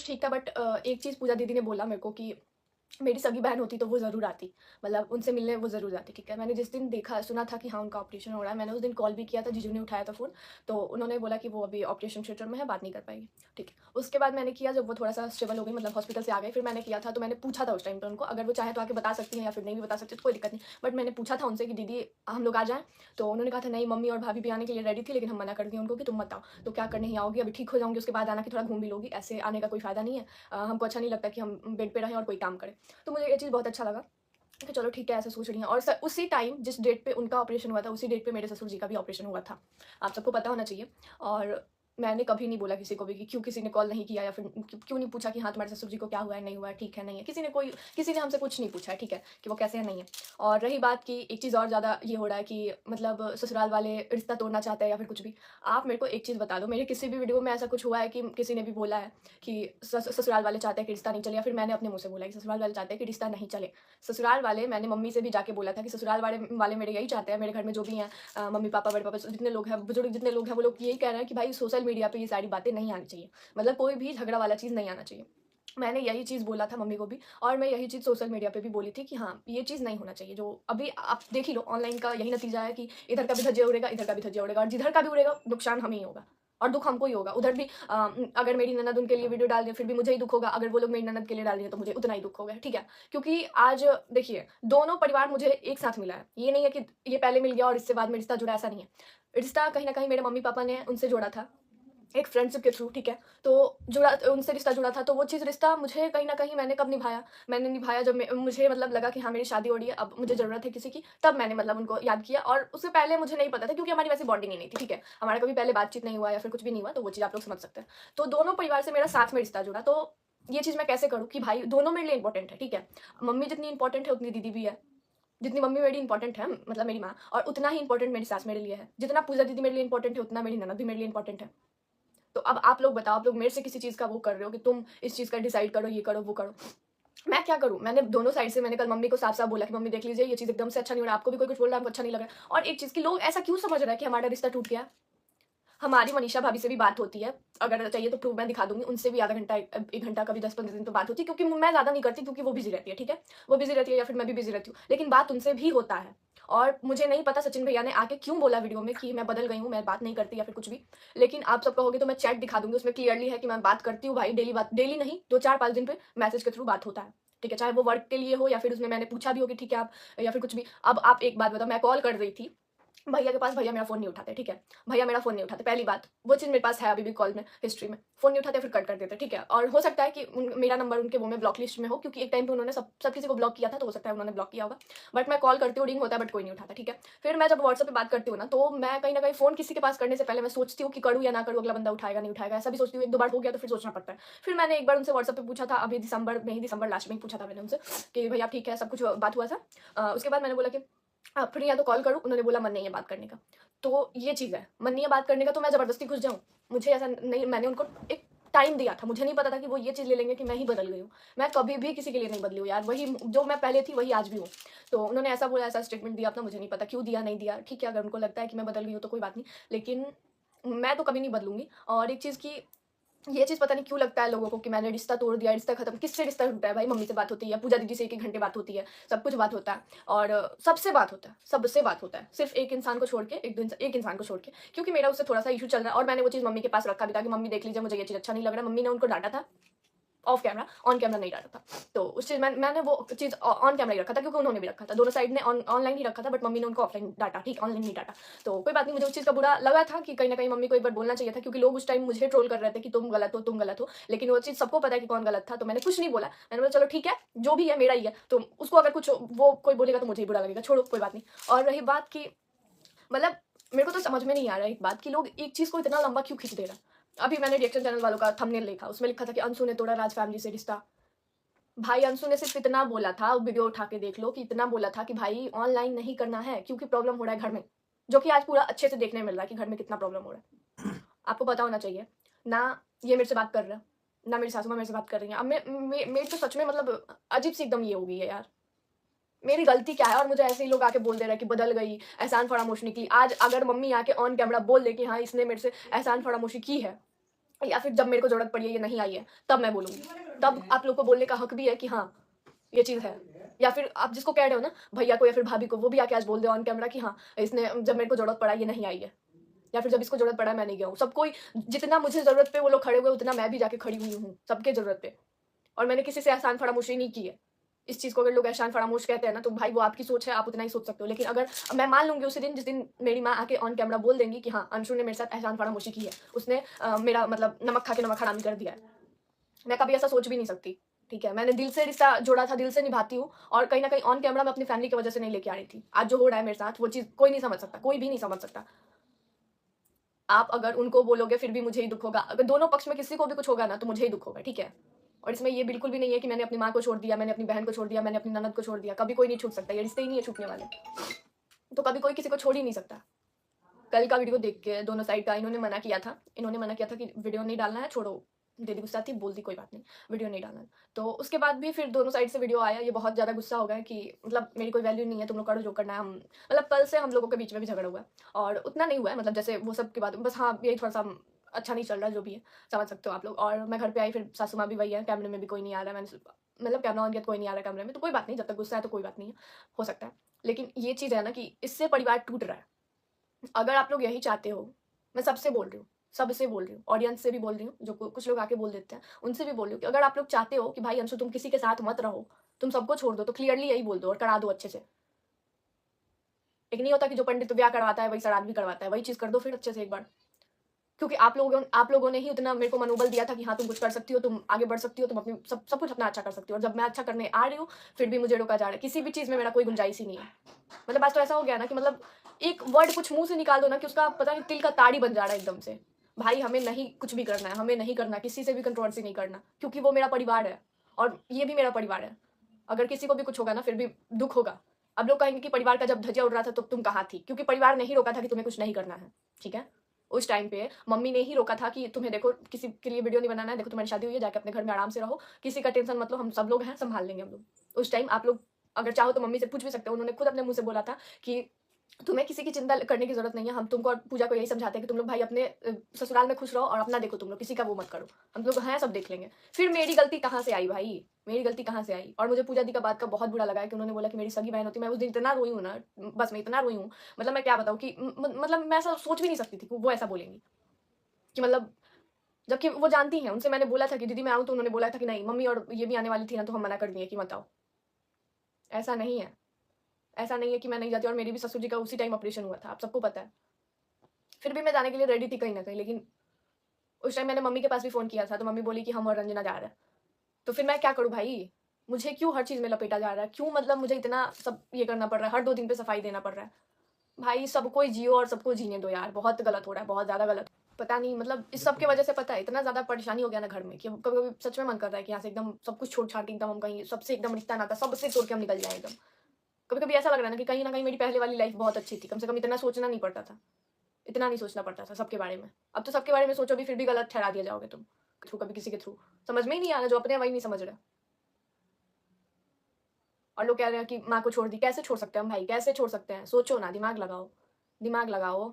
ठीक था, बट एक चीज़ पूजा दीदी ने बोला मेरे को कि मेरी सगी बहन होती तो वो ज़रूर आती, मतलब उनसे मिलने वो ज़रूर आती, ठीक है। मैंने जिस दिन देखा सुना था कि हाँ, उनका ऑपरेशन हो रहा है, मैंने उस दिन कॉल भी किया था, जीजू ने उठाया था फ़ोन, तो उन्होंने बोला कि वो अभी ऑपरेशन थिएटर में है, बात नहीं कर पाएगी, ठीक है। उसके बाद मैंने किया, जब वो थोड़ा-सा स्टेबल हो गई, मतलब हॉस्पिटल से आ गए, फिर मैंने किया था, तो मैंने पूछा था उस टाइम पे उनको, अगर वो चाहें तो आके बता सकती हैं या फिर नहीं भी बता सकती तो कोई दिक्कत नहीं। बट मैंने पूछा था उनसे कि दीदी हम लोग आ जाएँ? तो उन्होंने कहा था नहीं, मम्मी और भाभी भी आने के लिए रेडी थी, लेकिन हम मना कर दिए उनको कि तुम मत आओ। तो क्या करने ही आओगी, अभी ठीक हो जाऊँगी उसके बाद आना कि थोड़ा घूम भी लोगी, ऐसे आने का कोई फ़ायदा नहीं है। हमको अच्छा नहीं लगता कि हम बेड पे रहें और कोई काम करे। तो मुझे ये चीज़ बहुत अच्छा लगा कि चलो ठीक है, ऐसा सोच रही हैं। और उसी टाइम जिस डेट पे उनका ऑपरेशन हुआ था, उसी डेट पे मेरे ससुर जी का भी ऑपरेशन हुआ था। आप सबको पता होना चाहिए। और मैंने कभी नहीं बोला किसी को भी कि क्यों किसी ने कॉल नहीं किया या फिर क्यों नहीं पूछा कि हाँ, तुम्हारे ससुर जी को क्या हुआ है, नहीं हुआ है, ठीक है, नहीं है। किसी ने हमसे कुछ नहीं पूछा है, ठीक है, कि वो कैसे हैं, नहीं है। और रही बात कि एक चीज़ और ज़्यादा ये हो रहा है कि मतलब ससुराल वाले रिश्ता तोड़ना चाहते हैं या फिर कुछ भी। आप मेरे को एक चीज़ बता दो, मेरे किसी भी वीडियो में ऐसा कुछ हुआ है कि किसी ने भी बोला है कि ससुराल वाले चाहते हैं कि रिश्ता नहीं चले, या फिर मैंने अपने मुँह से बोला है कि ससुराल वाले चाहते हैं कि रिश्ता नहीं चले। ससुराल वाले, मैंने मम्मी से भी जाके बोला था कि ससुराल वाले वाले मेरे यही चाहते हैं, मेरे घर में जो भी हैं, मम्मी पापा, बड़े पापा, जितने लोग हैं, बुजुर्ग जितने लोग हैं, वो लोग यही कह रहे हैं कि भाई सोशल मीडिया पे ये सारी बातें नहीं आनी चाहिए, मतलब कोई भी झगड़ा वाला चीज़ नहीं आना चाहिए। मैंने यही चीज़ बोला था मम्मी को भी, और मैं यही चीज़ सोशल मीडिया पे भी बोली थी कि हाँ, ये चीज़ नहीं होना चाहिए। जो अभी आप देख ही लो, ऑनलाइन का यही नतीजा है कि इधर का भी धज्जिया उड़ेगा, इधर का भी धज्जिया उड़ेगा, और जिधर का भी उड़ेगा नुकसान हमें ही होगा और दुःख हमको ही होगा। उधर भी अगर मेरी ननद उनके लिए वीडियो डाल रही है, फिर भी मुझे ही दुःख होगा, अगर वो लोग मेरी ननद के लिए डाल रही है तो मुझे उतना ही दुःख होगा, ठीक है? क्योंकि आज देखिए, दोनों परिवार मुझे एक साथ मिला है। ये नहीं है कि ये पहले मिल गया और इससे बाद में रिश्ता जुड़ा, ऐसा नहीं है। रिश्ता कहीं न कहीं मेरे मम्मी-पापा ने उनसे जोड़ा था, एक फ्रेंडशिप के थ्रू, ठीक है? तो जुड़ा, उनसे रिश्ता जुड़ा था, तो वो चीज़ रिश्ता मुझे कहीं न कहीं मैंने कब निभाया? मैंने निभाया जब मुझे मतलब लगा कि हाँ, मेरी शादी हो रही है, अब मुझे ज़रूरत है किसी की, तब मैंने मतलब उनको याद किया। और उससे पहले मुझे नहीं पता था, क्योंकि हमारी वैसी बॉन्डिंग ही नहीं थी, ठीक है? हमारा कभी पहले बातचीत नहीं हुआ या फिर कुछ भी नहीं हुआ, तो वो चीज़ आप लोग समझ सकते हैं। तो दोनों परिवार से मेरा साथ में रिश्ता जुड़ा, तो ये चीज़ मैं कैसे करूँ कि भाई दोनों मेरे लिए इम्पोर्टेंट है, ठीक है? मम्मी जितनी इम्पोर्टेंट है, उतनी दीदी भी है। जितनी मम्मी मेरी इम्पोर्टेंट है, मतलब मेरी माँ, और उतना ही इम्पोर्टेंट मेरी सास मेरे लिए है। जितना पूजा दीदी मेरे लिए इम्पोर्टेंट है, उतना मेरी ननद भी मेरे लिए इम्पोर्टेंट है। तो अब आप लोग बताओ, आप लोग मेरे से किसी चीज़ का वो कर रहे हो कि तुम इस चीज़ का डिसाइड करो, ये करो, वो करो। मैं क्या करूँ? मैंने दोनों साइड से, मैंने कल मम्मी को साफ-साफ बोला कि मम्मी देख लीजिए, ये चीज़ एकदम से अच्छा नहीं हो रहा है, आपको भी कोई कुछ बोल रहा है, हमको अच्छा नहीं लग रहा है। और एक चीज़ कि लोग ऐसा क्यों समझ रहे हैं कि हमारा रिश्ता टूट गया है? हमारी मनीषा भाभी से भी बात होती है, अगर चाहिए तो प्रूफ मैं दिखा दूँगी, उनसे भी आधा घंटा, 1 घंटा, कभी 10-15 दिन तो बात होती है, क्योंकि मैं ज़्यादा नहीं करती, क्योंकि वो बिज़ी रहती है, ठीक है? वो बिज़ी रहती है या फिर मैं भी बिज़ी रहती हूँ, लेकिन बात उनसे भी होता है। और मुझे नहीं पता सचिन भैया ने आके क्यों बोला वीडियो में कि मैं बदल गई हूँ, मैं बात नहीं करती या फिर कुछ भी। लेकिन आप सब कहोगे तो मैं चैट दिखा दूँगी, उसमें क्लियरली है कि मैं बात करती हूँ भाई, डेली नहीं, 2-4-5 दिन पे मैसेज के थ्रू बात होता है, ठीक है? चाहे वो वर्क के लिए हो या फिर उसमें मैंने पूछा भी हो कि ठीक है आप, या फिर कुछ भी। अब आप एक बात बताओ, मैं कॉल कर रही थी भैया के पास, भैया मेरा फ़ोन नहीं उठाते, ठीक है? भैया मेरा फ़ोन नहीं उठाते, पहली बात, वो चीज़ मेरे पास है अभी भी कॉल में, हिस्ट्री में। फ़ोन नहीं उठाते, फिर कट कर देते, ठीक है? और हो सकता है कि मेरा नंबर उनके वो में ब्लॉक लिस्ट में हो, क्योंकि एक टाइम पे उन्होंने सब किसी को ब्लॉक किया था, तो हो सकता है उन्होंने ब्लॉक किया होगा। बट मैं कॉल करती हूँ, रिंग होता है, बट कोई नहीं उठाता, ठीक है? फिर मैं जब व्हाट्सएप पे बात करती हूँ ना, तो मैं कहीं न कहीं फ़ोन किसी के पास करने से पहले मैं सोचती हूँ कि करूँ या ना करूँ, अगला बंदा उठाएगा, नहीं उठाएगा, ऐसा भी सोचती हूँ। 1-2 बार हो गया तो फिर सोचना पड़ता है। फिर मैंने एक बार उनसे व्हाट्सएप पे पूछा था, अभी दिसंबर लास्ट में ही पूछा था मैंने उनसे कि भैया आप ठीक है? सब कुछ बात हुआ था। उसके बाद मैंने बोला कि आप फ्री हैं तो कॉल करूँ? उन्होंने बोला मन नहीं है बात करने का। तो ये चीज़ है, मन नहीं है बात करने का, तो मैं ज़बरदस्ती घुस जाऊँ? मुझे ऐसा नहीं, मैंने उनको एक टाइम दिया था, मुझे नहीं पता था कि वो ये चीज़ ले लेंगे कि मैं ही बदल गई हूँ। मैं कभी भी किसी के लिए नहीं बदली हूँ यार, वही जो मैं पहले थी वही आज भी हूँ। तो उन्होंने ऐसा बोला, ऐसा स्टेटमेंट दिया अपना, मुझे नहीं पता क्यों दिया, नहीं दिया, ठीक है, अगर उनको लगता है कि मैं बदल गई हूँ तो कोई बात नहीं। लेकिन मैं तो कभी नहीं बदलूँगी। और एक चीज़ की ये चीज़ पता नहीं क्यों लगता है लोगों को कि मैंने रिश्ता तोड़ दिया, रिश्ता खत्म। किससे रिश्ता टूटा है भाई? मम्मी से बात होती है, पूजा दीदी से 1-1 घंटे बात होती है, सब कुछ बात होता है, और सबसे बात होता है, सबसे बात होता है। सिर्फ़ एक इंसान को छोड़ के, एक इंसान को छोड़ के, क्योंकि मेरा उससे थोड़ा-सा इश्यू चल रहा है, और मैंने वो चीज़ मम्मी के पास रखा भी था कि मम्मी देख लीजिए, मुझे ये चीज़ अच्छा नहीं लग रहा है। मम्मी ने उनको डाँटा था ऑफ कैमरा, ऑन कैमरा नहीं डाला था। तो उस चीज़ मैंने वो चीज़ ऑन कैमरा ही रखा था, क्योंकि उन्होंने भी रखा था। दोनों साइड ने ऑनलाइन ही रखा था, बट मम्मी ने उनको ऑफलाइन डाँटा, ठीक, ऑनलाइन नहीं डाँटा। तो कोई बात नहीं, मुझे उस चीज़ का बुरा लगा था कि कहीं न कहीं मम्मी को एक बार बोलना चाहिए था, क्योंकि लोग उस टाइम मुझे ट्रोल कर रहे थे कि तुम गलत हो, तुम गलत हो। लेकिन वो चीज़ सबको पता है कि कौन गलत था, तो मैंने कुछ नहीं बोला। मैंने बोला चलो ठीक है, जो भी है मेरा ही है। तो उसको अगर कुछ वो कोई बोलेगा तो मुझे ही बुरा लगेगा, छोड़ो कोई बात नहीं। और रही बात कि मतलब मेरे को तो समझ में नहीं आ रहा है एक बात कि लोग एक चीज़ को इतना लंबा क्यों खींच दे रहे हैं। अभी मैंने रिएक्शन चैनल वालों का थंबनेल देखा, उसमें लिखा था कि अंशु ने तोड़ा राज फैमिली से रिश्ता। भाई अंशु ने सिर्फ़ इतना बोला था, वीडियो उठा के देख लो, कि इतना बोला था कि भाई ऑनलाइन नहीं करना है क्योंकि प्रॉब्लम हो रहा है घर में। जो कि आज पूरा अच्छे से देखने मिल रहा है कि घर में कितना प्रॉब्लम हो रहा है। आपको पता होना चाहिए, ना ये मेरे से बात कर रहा है, ना मेरी सासू माँ मेरे से बात कर रही हैं। अब मेरी तो सच में मतलब अजीब-सी एकदम ये हो गई है यार। मेरी गलती क्या है? और मुझे ऐसे ही लोग आके बोल दे रहे हैं कि बदल गई, एहसान फरामोश निकली। आज अगर मम्मी आके ऑन कैमरा बोल दे कि हाँ, इसने मेरे से एहसान फरामोशी की है, या फिर जब मेरे को ज़रूरत पड़ी है, ये नहीं आई है, तब मैं बोलूँगी। तब आप लोग को बोलने का हक भी है कि हाँ, ये चीज़ है। या फिर आप जिसको कह रहे हो ना, भैया को या फिर भाभी को, वो भी आके आज बोल दे ऑन कैमरा कि हाँ, इसने जब मेरे को ज़रूरत पड़ा, ये नहीं आई है। या फिर जब इसको ज़रूरत पड़ा, मैं नहीं गया हूँ। सब कोई जितना मुझे ज़रूरत पे वो लोग खड़े हुए, उतना मैं भी जाके खड़ी हुई हूँ, सबके ज़रूरत पे। और मैंने किसी से एहसान फरामोशी नहीं की है। इस चीज़ को अगर लोग एहसान फरामोश कहते हैं ना, तो भाई वो आपकी सोच है, आप उतना ही सोच सकते हो। लेकिन अगर मैं मान लूँगी उसी दिन, जिस दिन मेरी माँ आके ऑन कैमरा बोल देंगी कि हाँ, अंशु ने मेरे साथ एहसान फरामोशी की है, उसने मेरा मतलब नमक खा के नमक हरामी कर दिया है। मैं कभी ऐसा सोच भी नहीं सकती, ठीक है? मैंने दिल से रिश्ता जोड़ा था, दिल से निभाती हूँ, और कहीं न कहीं ऑन कैमरा मैं अपनी फैमिली की वजह से नहीं लेके आ रही थी। आज जो हो रहा है मेरे साथ, वो चीज़ कोई नहीं समझ सकता, कोई भी नहीं समझ सकता। आप अगर उनको बोलोगे फिर भी मुझे ही दुःख होगा। अगर दोनों पक्ष में किसी को भी कुछ होगा ना, तो मुझे ही दुःख होगा, ठीक है? और इसमें ये बिल्कुल भी नहीं है कि मैंने अपनी माँ को छोड़ दिया, मैंने अपनी बहन को छोड़ दिया, मैंने अपनी ननद को छोड़ दिया। कभी कोई नहीं छूट सकता, ये रिश्ते ही नहीं है छूटने वाले। तो कभी कोई किसी को छोड़ ही नहीं सकता। कल का वीडियो देख के दोनों साइड का इन्होंने मना किया था कि वीडियो नहीं डालना है, छोड़ो। दीदी गुस्सा थी, बोल दी कोई बात नहीं, वीडियो नहीं डालना है। तो उसके बाद भी फिर दोनों साइड से वीडियो आया, ये बहुत ज़्यादा गुस्सा हो गए कि मतलब मेरी कोई वैल्यू नहीं है, तुम लोग करो जो करना है। हम मतलब कल से हम लोगों के बीच में भी झगड़ा हुआ है, और उतना नहीं हुआ है, मतलब जैसे वो सब के बाद बस हाँ, यही थोड़ा-सा अच्छा नहीं चल रहा, जो भी है, समझ सकते हो आप लोग। और मैं घर पे आई, फिर सासू माँ भी वही है, कैमरे में भी कोई नहीं आ रहा है। मैंने मतलब कैमरा ऑन किया तो कोई नहीं आ रहा है कैमरे में, तो कोई बात नहीं, जब तक गुस्सा है तो कोई बात नहीं है, हो सकता है। लेकिन ये चीज़ है ना कि इससे परिवार टूट रहा है। अगर आप लोग यही चाहते हो, मैं सबसे बोल रही हूँ, सबसे बोल रही हूँ, ऑडियंस से भी बोल रही हूँ, जो कुछ लोग आके बोल देते हैं, उनसे भी बोल रही हूँ कि अगर आप लोग चाहते हो कि भाई अंशु तुम किसी के साथ मत रहो, तुम सबको छोड़ दो, तो क्लियरली यही बोल दो और करा दो अच्छे से। एक नहीं होता कि जो पंडित ब्याह करवाता है वही श्राद्ध भी करवाता है, वही चीज़ कर दो फिर अच्छे से एक बार। क्योंकि आप लोगों ने ही उतना मेरे को मनोबल दिया था कि हाँ, तुम कुछ कर सकती हो, तुम आगे बढ़ सकती हो, तुम अपनी सब कुछ अपना अच्छा कर सकती हो। और जब मैं अच्छा करने आ रही हूँ, फिर भी मुझे रोका जा रहा है। किसी भी चीज़ में मेरा कोई गुंजाइश ही नहीं है। मतलब आज तो ऐसा हो गया ना कि मतलब एक वर्ड कुछ मुँह से निकाल दो ना कि उसका पता नहीं तिल का ताड़ी बन जा रहा है एकदम से। भाई हमें नहीं कुछ भी करना है, हमें नहीं करना, किसी से भी कंट्रोवर्सी नहीं करना, क्योंकि वो मेरा परिवार है और ये भी मेरा परिवार है। अगर किसी को भी कुछ होगा ना, फिर भी दुःख होगा। अब लोग कहेंगे कि परिवार का जब धज्जिया उड़ रहा था तो तुम कहाँ थी? क्योंकि परिवार ने ही रोका था कि तुम्हें कुछ नहीं करना है, ठीक है? उस टाइम पे मम्मी ने ही रोका था कि तुम्हें देखो किसी के लिए वीडियो नहीं बनाना है, देखो तुम्हारी शादी हुई है, जाके अपने घर में आराम से रहो, किसी का टेंशन मत लो, हम सब लोग हैं, संभाल लेंगे हम लोग। उस टाइम आप लोग अगर चाहो तो मम्मी से पूछ भी सकते हो, उन्होंने खुद अपने मुँह से बोला था कि तुम्हें किसी की चिंता करने की ज़रूरत नहीं है, हम तुमको और पूजा को यही समझाते हैं कि तुम लोग भाई अपने ससुराल में खुश रहो और अपना देखो, तुम लोग किसी का वो मत करो, हम लोग हैं, सब देख लेंगे। फिर मेरी गलती कहाँ से आई भाई? मेरी गलती कहाँ से आई? और मुझे पूजा दी का बात का बहुत बुरा लगा है कि उन्होंने बोला कि मेरी सगी बहन होती। मैं उस दिन इतना रोई हूँ ना, बस मैं इतना रोई हूँ, मतलब मैं क्या बताऊँ कि मतलब मैं ऐसा सोच भी नहीं सकती थी कि वो ऐसा बोलेंगी, कि मतलब जबकि वो जानती हैं, उनसे मैंने बोला था कि दीदी मैं आऊँ, तो उन्होंने बोला था कि नहीं, मम्मी और ये भी आने वाली थी ना, तो हम मना कर दिए कि मत आओ। ऐसा नहीं है, ऐसा नहीं है कि मैं नहीं जाती। और मेरी भी ससुर जी का उसी टाइम ऑपरेशन हुआ था, आप सबको पता है। फिर भी मैं जाने के लिए रेडी थी कहीं न कहीं, लेकिन उस टाइम मैंने मम्मी के पास भी फ़ोन किया था, तो मम्मी बोली कि हम और रंजना जा रहे हैं। तो फिर मैं क्या करूँ भाई? मुझे क्यों हर चीज़ में लपेटा जा रहा है? क्यों मतलब मुझे इतना सब ये करना पड़ रहा है, हर 2 दिन पे सफाई देना पड़ रहा है? भाई सबको ही जियो और सबको जीने दो यार, बहुत गलत हो रहा है, बहुत ज़्यादा गलत। पता नहीं मतलब इस सब की वजह से पता है इतना ज़्यादा परेशानी हो गया ना घर में कि कभी-कभी सच में मन करता है कि यहाँ से एकदम सब कुछ छोड़-छाड़ के एकदम हम कहीं सबसे एकदम रिश्ता-नाता सबसे तोड़ के हम निकल जाएँ एकदम। कभी-कभी ऐसा लग रहा है ना कि कहीं न कहीं मेरी पहले वाली लाइफ़ बहुत अच्छी थी, कम से कम इतना सोचना नहीं पड़ता था। इतना नहीं सोचना पड़ता था सबके बारे में। अब तो सबके बारे में सोचो भी फिर भी गलत ठहरा दिया जाओगे तुम, थ्रू कभी किसी के थ्रू। समझ में ही नहीं आ रहा, जो अपने हैं वही नहीं समझ रहे। और लोग कह रहे हैं कि माँ को छोड़ दी, कैसे छोड़ सकते हैं हम भाई? कैसे छोड़ सकते हैं? सोचो ना, दिमाग लगाओ, दिमाग लगाओ।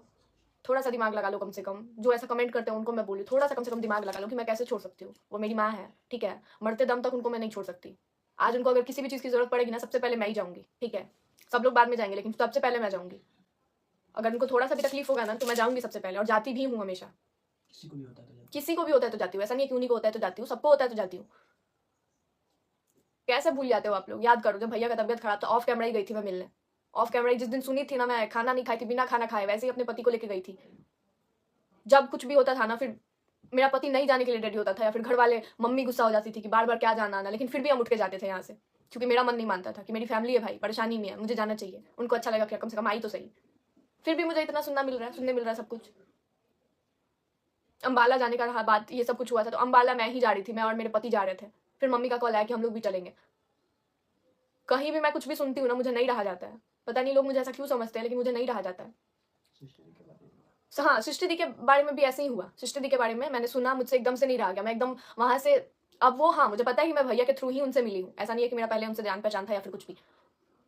थोड़ा-सा दिमाग लगा लो कम से कम। जो ऐसा कमेंट करते हैं उनको मैं बोल रही हूँ, थोड़ा-सा कम से कम दिमाग लगा लो कि मैं कैसे छोड़ सकती हूँ? वो मेरी माँ है, ठीक है? मरते दम तक उनको मैं नहीं छोड़ सकती। आज उनको अगर किसी भी चीज़ की ज़रूरत पड़ेगी ना, सबसे पहले मैं ही जाऊँगी, ठीक है? सब लोग बाद में जाएँगे, लेकिन सबसे पहले मैं जाऊँगी। अगर उनको थोड़ा-सा भी तकलीफ़ होगा ना, तो मैं जाऊँगी सबसे पहले, और जाती भी हूँ हमेशा। किसी को भी होता है तो जाती हूँ, ऐसा नहीं है कि उन्हीं को होता है तो जाती हूँ, सबको होता है तो जाती हूँ। कैसे भूल जाते हो आप लोग? याद करो, जब भैया का तबीयत खराब था, ऑफ कैमरा ही गई थी मैं मिलने। ऑफ कैमरा ही जिस दिन सुनी थी ना, मैं खाना नहीं खाई थी, बिना खाना खाए वैसे ही अपने पति को लेके गई थी। जब कुछ भी होता था ना, फिर मेरा पति नहीं जाने के लिए रेडी होता था, या फिर घर वाले, मम्मी गुस्सा हो जाती थी कि बार-बार क्या जाना आना, लेकिन फिर भी हम उठ के जाते थे यहाँ से। क्योंकि मेरा मन नहीं मानता था कि मेरी फैमिली है भाई, परेशानी में है, मुझे जाना चाहिए। उनको अच्छा लगा क्या, कम से कम आई तो सही। फिर भी मुझे इतना सुनने मिल रहा है सब कुछ। अम्बाला जाने का रहा बात, ये सब कुछ हुआ था, तो अम्बाला मैं ही जा रही थी, मैं और मेरे पति जा रहे थे। फिर मम्मी का कॉल आया कि हम लोग भी चलेंगे। कहीं भी मैं कुछ भी सुनती हूँ ना, मुझे नहीं रहा जाता है। पता नहीं लोग मुझे ऐसा क्यों समझते हैं, लेकिन मुझे नहीं रहा जाता है। हाँ, सृष्टि दी के बारे में भी ऐसे ही हुआ। सृष्टि दी के बारे में मैंने सुना, मुझसे एकदम से नहीं रहा गया। मैं एकदम वहाँ से, अब वो हाँ, मुझे पता है कि मैं भैया के थ्रू ही उनसे मिली हूँ। ऐसा नहीं है कि मेरा पहले उनसे जान-पहचान था या फिर कुछ भी।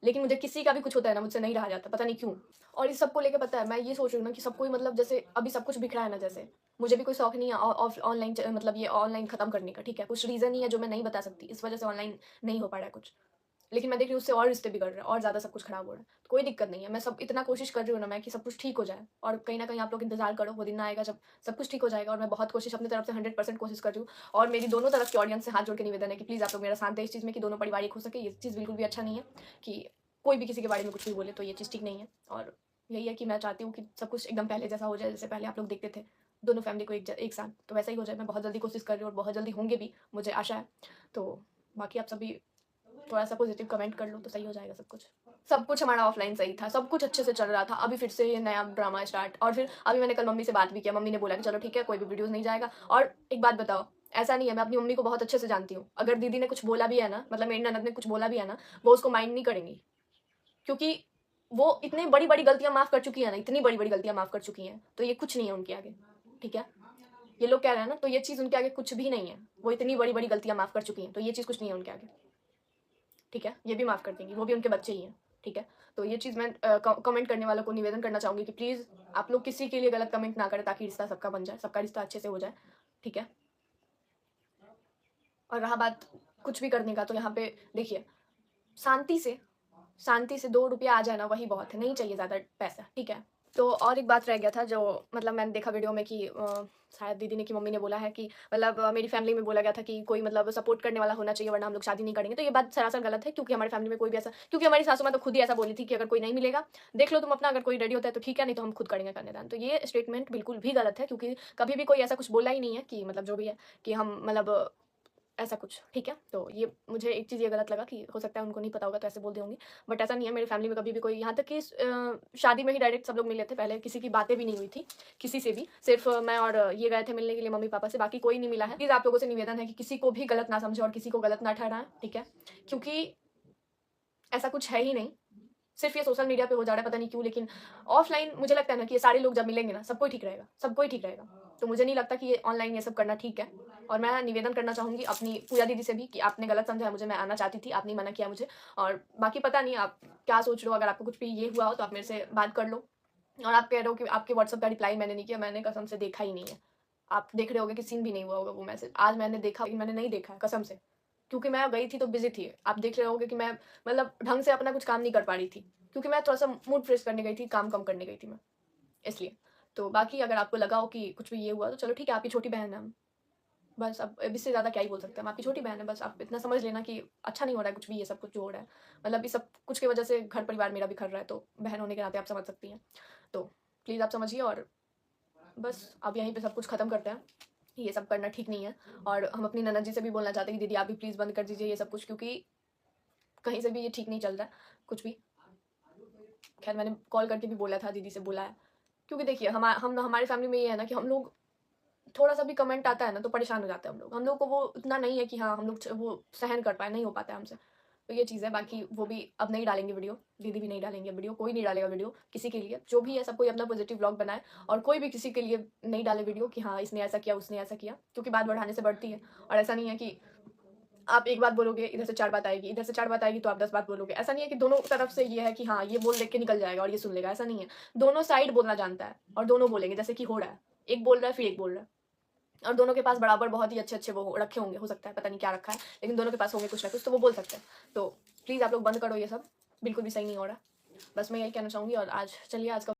लेकिन मुझे किसी का भी कुछ होता है ना, मुझसे नहीं रहा जाता, पता नहीं क्यों। और इस सब को लेके पता है, मैं ये सोच रही हूँ ना कि सबको ही मतलब जैसे अभी सब कुछ बिक रहा है ना, जैसे मुझे भी कोई शौक नहीं है ऑफ ऑनलाइन मतलब ये ऑनलाइन खत्म करने का, ठीक है? कुछ रीज़न ही है जो मैं नहीं बता सकती, इस वजह से ऑनलाइन नहीं हो पा रहा है कुछ। लेकिन मैं देख रही हूँ उससे और रिश्ते बिगड़ रहे हैं और ज़्यादा सब कुछ खराब हो रहा है। तो कोई दिक्कत नहीं है, मैं सब इतना कोशिश कर रही हूँ ना मैं कि सब कुछ ठीक हो जाए, और कहीं न कहीं आप लोग इंतज़ार करो, वो दिन आएगा जब सब कुछ ठीक हो जाएगा, और मैं बहुत कोशिश अपनी तरफ से 100% कोशिश कर रही हूँ। और मेरी दोनों तरफ की ऑडियंस से हाथ जोड़ के निवेदन है कि प्लीज़ आप लोग मेरा साथ दें इस चीज़ में कि दोनों परिवार एक हो सके। ये चीज़ बिल्कुल भी अच्छा नहीं है कि कोई भी किसी के बारे में कुछ भी बोले, तो ये चीज़ ठीक नहीं है। और यही है कि मैं चाहती हूँ कि सब कुछ एकदम पहले जैसा हो जाए, जैसे पहले आप लोग देखते थे, दोनों फैमिली को एक साथ, तो वैसा ही हो जाए। मैं बहुत जल्दी कोशिश कर रही हूँ और बहुत जल्दी होंगे भी, मुझे आशा है। तो बाकी आप सभी थोड़ा-सा पॉज़िटिव कमेंट कर लो तो सही हो जाएगा सब कुछ। सब कुछ हमारा ऑफ़लाइन सही था, सब कुछ अच्छे से चल रहा था। अभी फिर से ये नया ड्रामा स्टार्ट, और फिर अभी मैंने कल मम्मी से बात भी किया, मम्मी ने बोला कि चलो ठीक है, कोई भी वीडियोज़ नहीं जाएगा। और एक बात बताओ, ऐसा नहीं है, मैं अपनी मम्मी को बहुत अच्छे से जानती हूँ। अगर दीदी ने कुछ बोला भी है ना, मतलब मेरी ननद ने कुछ बोला भी है ना, वो उसको माइंड नहीं करेंगी। क्योंकि वो इतनी बड़ी-बड़ी गलतियाँ माफ़ कर चुकी है ना, इतनी बड़ी-बड़ी गलतियाँ माफ़ कर चुकी हैं, तो ये कुछ नहीं है उनके आगे, ठीक है? ये लोग कह रहे हैं ना, तो ये चीज़ उनके आगे कुछ भी नहीं है। वो इतनी बड़ी-बड़ी गलतियाँ माफ़ कर चुकी हैं, तो ये चीज़ कुछ नहीं है उनके आगे। ठीक है? ये भी माफ़ कर देंगी, वो भी उनके बच्चे ही हैं, ठीक है? तो ये चीज़ मैं कमेंट करने वालों को निवेदन करना चाहूँगी कि प्लीज़ आप लोग किसी के लिए गलत कमेंट ना करें, ताकि रिश्ता सबका बन जाए, सबका रिश्ता अच्छे से हो जाए, ठीक है? और रहा बात कुछ भी करने का, तो यहाँ पे देखिए, शांति से शांति से 2 रुपया आ जाए ना, वही बहुत है, नहीं चाहिए ज़्यादा पैसा, ठीक है? तो और एक बात रह गया था जो मतलब मैंने देखा वीडियो में कि शायद दीदी ने कि मम्मी ने बोला है कि मतलब मेरी फैमिली में बोला गया था कि कोई मतलब सपोर्ट करने वाला होना चाहिए, वरना हम लोग शादी नहीं करेंगे। तो ये बात सरासर गलत है, क्योंकि हमारी फैमिली में कोई भी ऐसा, क्योंकि हमारी सासू माँ तो खुद ही ऐसा बोली थी कि अगर कोई नहीं मिलेगा, देख लो तुम अपना, अगर कोई रेडी होता है तो ठीक है, नहीं तो हम खुद करेंगे कन्यादान। तो ये स्टेटमेंट बिल्कुल भी गलत है, क्योंकि कभी भी कोई ऐसा कुछ बोला ही नहीं है कि मतलब जो भी है कि हम मतलब ऐसा कुछ, ठीक है? तो ये मुझे एक चीज़ ये गलत लगा कि हो सकता है उनको नहीं पता होगा तो ऐसे बोल दी होंगी, बट ऐसा नहीं है। मेरी फैमिली में कभी भी कोई, यहाँ तक कि शादी में ही डायरेक्ट सब लोग मिले थे, पहले किसी की बातें भी नहीं हुई थी, किसी से भी। सिर्फ़ मैं और ये गए थे मिलने के लिए मम्मी-पापा से, बाकी कोई नहीं मिला है। प्लीज़ आप लोगों से निवेदन है कि किसी को भी गलत ना समझें और किसी को गलत ना ठहराएँ, ठीक है? क्योंकि ऐसा कुछ है ही नहीं। सिर्फ़ ये सोशल मीडिया पे हो जा रहा है, पता नहीं क्यों, लेकिन ऑफ़लाइन मुझे लगता है ना कि ये सारे लोग जब मिलेंगे ना, सबको ही ठीक रहेगा, सबको ही ठीक रहेगा। तो मुझे नहीं लगता कि ये ऑनलाइन ये सब करना ठीक है। और मैं निवेदन करना चाहूँगी अपनी पूजा दीदी से भी कि आपने गलत समझा है मुझे, मैं आना चाहती थी, आपने मना किया मुझे। और बाकी पता नहीं आप क्या सोच रहे हो, अगर आपको कुछ भी ये हुआ हो तो आप मेरे से बात कर लो। और आप कह रहे हो कि आपके व्हाट्सएप का रिप्लाई मैंने नहीं किया, मैंने कसम से देखा ही नहीं है। आप देख रहे होगे कि सीन भी नहीं हुआ होगा वो मैसेज। आज मैंने देखा, लेकिन मैंने नहीं देखा है कसम से। क्योंकि मैं गई थी तो बिज़ी थी। आप देख रहे होगे कि मैं मतलब ढंग से अपना कुछ काम नहीं कर पा रही थी। क्योंकि मैं थोड़ा-सा मूड फ्रेश करने गई थी, काम कम करने गई थी मैं, इसलिए। तो बाकी अगर आपको लगा हो कि कुछ भी ये हुआ तो चलो ठीक है, आपकी छोटी बहन है हम। बस अब इससे ज़्यादा क्या ही बोल सकते हैं, हम आपकी छोटी बहन है, बस आप इतना समझ लेना कि अच्छा नहीं हो रहा है कुछ भी, ये सब कुछ जो हो रहा है। मतलब इस सब कुछ की वजह से घर परिवार मेरा बिखर रहा है, तो बहन होने के नाते आप समझ सकती हैं। तो प्लीज़ आप समझिए, और बस अब यहीं पे सब कुछ ख़त्म करते हैं। ये सब करना ठीक नहीं है। और हम अपनी ननद जी से भी बोलना चाहते हैं कि दीदी आप भी प्लीज़ बंद कर दीजिए ये सब कुछ, क्योंकि कहीं से भी ये ठीक नहीं चल रहा है, कुछ भी। खैर मैंने कॉल करके भी बोला था, दीदी से बोला है। क्योंकि देखिए हम हमारी फैमिली में ये है ना कि हम लोग थोड़ा-सा भी कमेंट आता है ना तो परेशान हो जाते हैं हम लोग। हम लोग को वो इतना नहीं है कि हाँ, हम लोग वो सहन कर पाएँ, नहीं हो पाता है हमसे। तो ये चीज़ है, बाकी वो भी अब नहीं डालेंगे वीडियो, दीदी भी नहीं डालेंगे वीडियो, कोई नहीं डालेगा वीडियो किसी के लिए। जो भी है सब कोई अपना पॉज़िटिव व्लॉग बनाए, और कोई भी किसी के लिए नहीं डाले वीडियो कि हाँ, इसने ऐसा किया, उसने ऐसा किया। क्योंकि बात बढ़ाने से बढ़ती है, और ऐसा नहीं है कि आप एक बात बोलोगे, इधर से 4 बात आएगी, इधर से 4 बात आएगी तो आप 10 बात बोलोगे। ऐसा नहीं है कि दोनों तरफ से ये है कि हाँ, ये बोल देख के निकल जाएगा और ये सुन लेगा, ऐसा नहीं है। दोनों साइड बोलना जानता है और दोनों बोलेंगे, जैसे कि हो रहा है। एक बोल रहा है, फिर एक बोल रहा है। और दोनों के पास बराबर बहुत ही अच्छे-अच्छे वो रखे होंगे, हो सकता है, पता नहीं क्या रखा है, लेकिन दोनों के पास होंगे कुछ ना कुछ, तो वो बोल सकते हैं। तो प्लीज़ आप लोग बंद करो ये सब, बिल्कुल भी सही नहीं हो रहा। बस मैं यही कहना चाहूँगी, और आज चलिए आज का